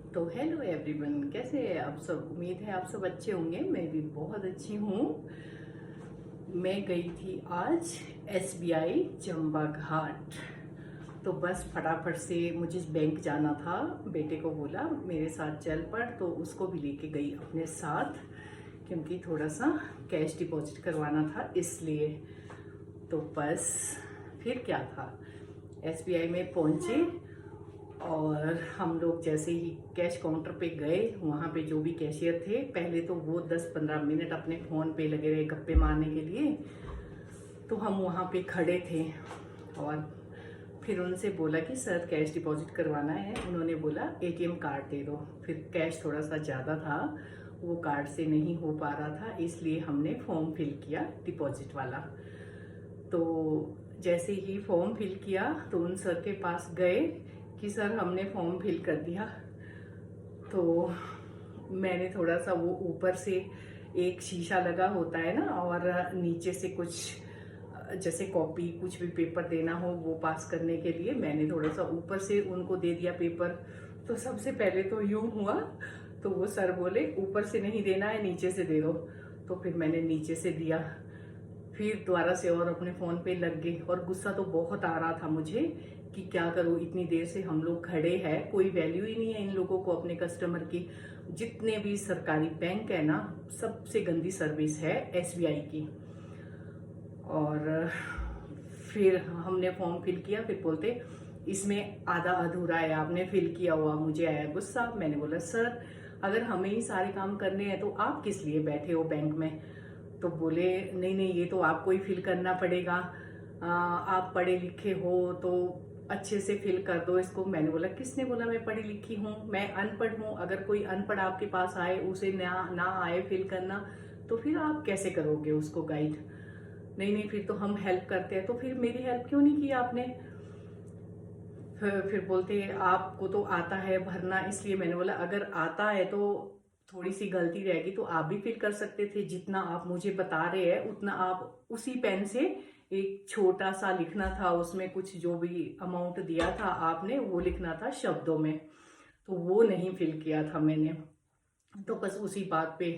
तो hello everyone, कैसे हैं आप सब। उम्मीद है आप सब अच्छे होंगे। मैं भी बहुत अच्छी हूँ। मैं गई थी आज एसबीआई चंबा घाट। तो बस फटाफट से मुझे बैंक जाना था। बेटे को बोला मेरे साथ चल पड़, तो उसको भी लेके गई अपने साथ, क्योंकि थोड़ा सा कैश डिपॉजिट करवाना था इसलिए। तो बस फिर क्या था, एसबीआई में पहुंचे और हम लोग जैसे ही कैश काउंटर पे गए, वहाँ पे जो भी कैशियर थे, पहले तो वो 10-15 मिनट अपने फ़ोन पे लगे रहे गप्पे मारने के लिए। तो हम वहाँ पे खड़े थे और फिर उनसे बोला कि सर कैश डिपॉजिट करवाना है। उन्होंने बोला एटीएम कार्ड दे दो। फिर कैश थोड़ा सा ज़्यादा था, वो कार्ड से नहीं हो पा रहा था, इसलिए हमने फॉर्म फिल किया डिपॉजिट वाला। तो जैसे ही फॉर्म फिल किया तो उन सर के पास गए कि सर हमने फॉर्म फिल कर दिया। तो मैंने थोड़ा सा वो ऊपर से एक शीशा लगा होता है ना, और नीचे से कुछ जैसे कॉपी कुछ भी पेपर देना हो वो पास करने के लिए मैंने थोड़ा सा ऊपर से उनको दे दिया पेपर। तो सबसे पहले तो यूं हुआ, तो वो सर बोले ऊपर से नहीं देना है, नीचे से दे दो। तो फिर मैंने नीचे से दिया। फिर दोबारा से और अपने फ़ोन पे लग गई, और गुस्सा तो बहुत आ रहा था मुझे कि क्या करूँ, इतनी देर से हम लोग खड़े हैं, कोई वैल्यू ही नहीं है इन लोगों को अपने कस्टमर की। जितने भी सरकारी बैंक है ना, सबसे गंदी सर्विस है एसबीआई की। और फिर हमने फॉर्म फिल किया, फिर बोलते इसमें आधा अधूरा है, आपने फिल किया हुआ। मुझे आया गुस्सा। मैंने बोला सर अगर हमें ही सारे काम करने हैं तो आप किस लिए बैठे हो बैंक में। तो बोले नहीं नहीं, ये तो आपको ही फिल करना पड़ेगा, आप पढ़े लिखे हो तो अच्छे से फिल कर दो इसको। मैंने बोला किसने बोला मैं पढ़ी लिखी हूँ, मैं अनपढ़ हूँ। अगर कोई अनपढ़ आपके पास आए, उसे ना ना आए फिल करना, तो फिर आप कैसे करोगे उसको गाइड। नहीं नहीं, फिर तो हम हेल्प करते हैं। तो फिर मेरी हेल्प क्यों नहीं की आपने। फिर बोलते आपको तो आता है भरना, इसलिए। मैंने बोला अगर आता है तो थोड़ी सी गलती रहेगी तो आप भी फिल कर सकते थे। जितना आप मुझे बता रहे हैं उतना आप उसी पेन से एक छोटा सा लिखना था, उसमें कुछ जो भी अमाउंट दिया था आपने वो लिखना था शब्दों में। तो वो नहीं फिल किया था मैंने। तो बस उसी बात पे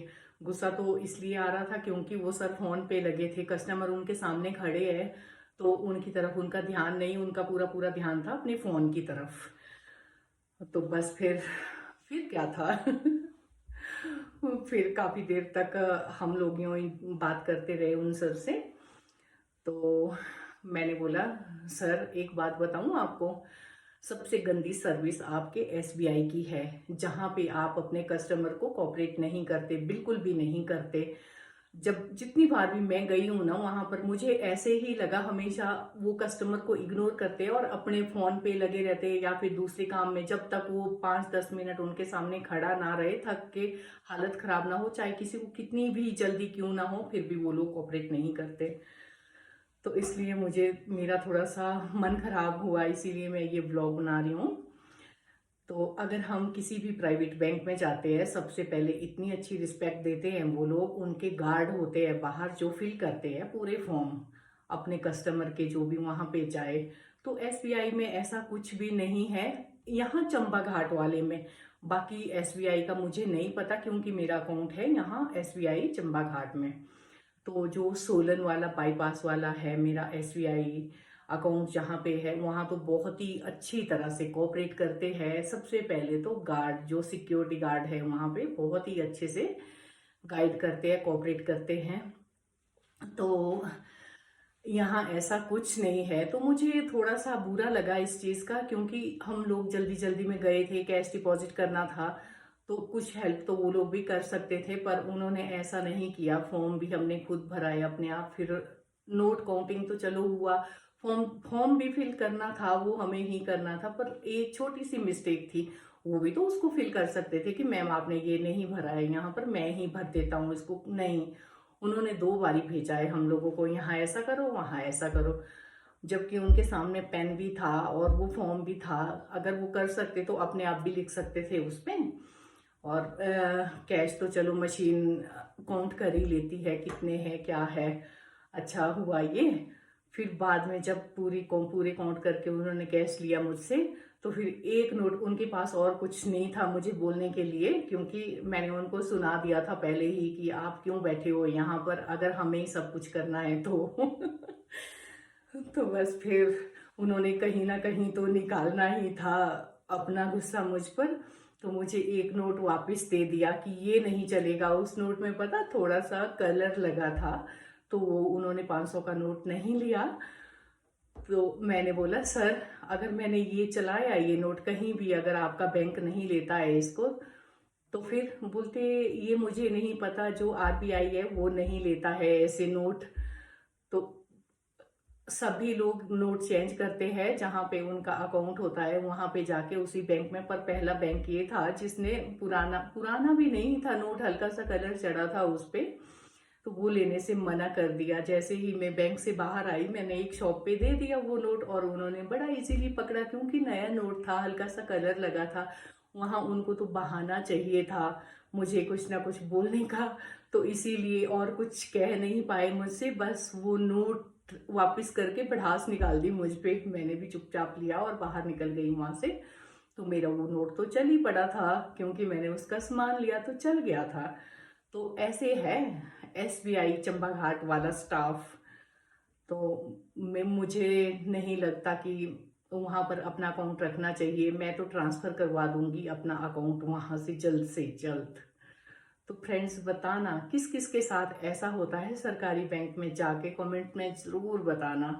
गुस्सा तो इसलिए आ रहा था क्योंकि वो सर फोन पे लगे थे, कस्टमर उनके सामने खड़े हैं, तो उनकी तरफ उनका ध्यान नहीं, उनका पूरा पूरा ध्यान था अपने फोन की तरफ। तो बस फिर क्या था फिर काफी देर तक हम लोग यूं ही बात करते रहे उन सर से। तो मैंने बोला सर एक बात बताऊं आपको, सबसे गंदी सर्विस आपके एसबीआई की है, जहां पे आप अपने कस्टमर को कोऑपरेट नहीं करते, बिल्कुल भी नहीं करते। जब जितनी बार भी मैं गई हूं ना वहां पर, मुझे ऐसे ही लगा हमेशा वो कस्टमर को इग्नोर करते हैं और अपने फोन पे लगे रहते हैं या फिर दूसरे काम में, जब तक वो 5-10 मिनट उनके सामने खड़ा ना रहे, थक के हालत खराब ना हो, चाहे किसी को कितनी भी जल्दी क्यों ना हो, फिर भी वो लोग कोऑपरेट नहीं करते। तो इसलिए मुझे मेरा थोड़ा सा मन खराब हुआ, इसीलिए मैं ये ब्लॉग बना रही हूँ। तो अगर हम किसी भी प्राइवेट बैंक में जाते हैं, सबसे पहले इतनी अच्छी रिस्पेक्ट देते हैं वो लोग, उनके गार्ड होते हैं बाहर जो फिल करते हैं पूरे फॉर्म अपने कस्टमर के, जो भी वहां पे जाए। तो एसबीआई में ऐसा कुछ भी नहीं है, यहाँ चंबा घाट वाले में। बाकी एसबीआई का मुझे नहीं पता, क्योंकि मेरा अकाउंट है यहाँ एसबीआई चंबा घाट में। तो जो सोलन वाला बाईपास वाला है मेरा एसबीआई अकाउंट, जहाँ पे है वहाँ तो बहुत ही अच्छी तरह से कोऑपरेट करते हैं। सबसे पहले तो गार्ड, जो सिक्योरिटी गार्ड है वहाँ पे, बहुत ही अच्छे से गाइड करते हैं, कोऑपरेट करते हैं। तो यहाँ ऐसा कुछ नहीं है। तो मुझे थोड़ा सा बुरा लगा इस चीज़ का, क्योंकि हम लोग जल्दी जल्दी में गए थे, कैश डिपॉजिट करना था, तो कुछ हेल्प तो वो लोग भी कर सकते थे, पर उन्होंने ऐसा नहीं किया। फॉर्म भी हमने खुद भराया अपने आप। फिर नोट काउंटिंग तो चलो हुआ, फॉर्म फॉर्म भी फिल करना था, वो हमें ही करना था, पर एक छोटी सी मिस्टेक थी। वो भी तो उसको फिल कर सकते थे कि मैम आपने ये नहीं भरा है, यहाँ पर मैं ही भर देता हूँ इसको। नहीं, उन्होंने 2 बारी भेजा है हम लोगों को, यहाँ ऐसा करो वहाँ ऐसा करो, जबकि उनके सामने पेन भी था और वो फॉर्म भी था। अगर वो कर सकते तो अपने आप भी लिख सकते थे उस पे। और कैश तो चलो मशीन काउंट कर ही लेती है कितने हैं क्या है। अच्छा हुआ ये। फिर बाद में जब पूरे काउंट करके उन्होंने कैश लिया मुझसे, तो फिर एक नोट, उनके पास और कुछ नहीं था मुझे बोलने के लिए, क्योंकि मैंने उनको सुना दिया था पहले ही कि आप क्यों बैठे हो यहाँ पर अगर हमें ही सब कुछ करना है तो तो बस फिर उन्होंने कहीं ना कहीं तो निकालना ही था अपना गुस्सा मुझ पर। तो मुझे एक नोट वापस दे दिया कि ये नहीं चलेगा। उस नोट में पता थोड़ा सा कलर लगा था, तो वो उन्होंने 500 का नोट नहीं लिया। तो मैंने बोला सर, अगर मैंने ये चलाया ये नोट कहीं भी, अगर आपका बैंक नहीं लेता है इसको, तो फिर बोलते ये मुझे नहीं पता, जो आरबीआई है वो नहीं लेता है ऐसे नोट। तो सभी लोग नोट चेंज करते हैं जहाँ पे उनका अकाउंट होता है वहां पे जाके उसी बैंक में। पर पहला बैंक ये था जिसने पुराना पुराना भी नहीं था नोट, हल्का सा कलर चढ़ा था उस पे, तो वो लेने से मना कर दिया। जैसे ही मैं बैंक से बाहर आई मैंने एक शॉप पे दे दिया वो नोट, और उन्होंने बड़ा इजीली पकड़ा क्योंकि नया नोट था, हल्का सा कलर लगा था। वहां उनको तो बहाना चाहिए था मुझे कुछ ना कुछ बोलने का, तो इसीलिए और कुछ कह नहीं पाए मुझसे, बस वो नोट वापस करके भड़ास निकाल दी मुझ पे। मैंने भी चुपचाप लिया और बाहर निकल गई वहां से। तो मेरा वो नोट तो चल ही पड़ा था क्योंकि मैंने उसका सामान लिया तो चल गया था। तो ऐसे है एसबीआई चंबा घाट वाला स्टाफ। तो मैं मुझे नहीं लगता कि वहां पर अपना अकाउंट रखना चाहिए। मैं तो ट्रांसफर करवा दूंगी अपना अकाउंट वहां से जल्द। तो फ्रेंड्स बताना किस किस के साथ ऐसा होता है सरकारी बैंक में जाके, कमेंट में जरूर बताना।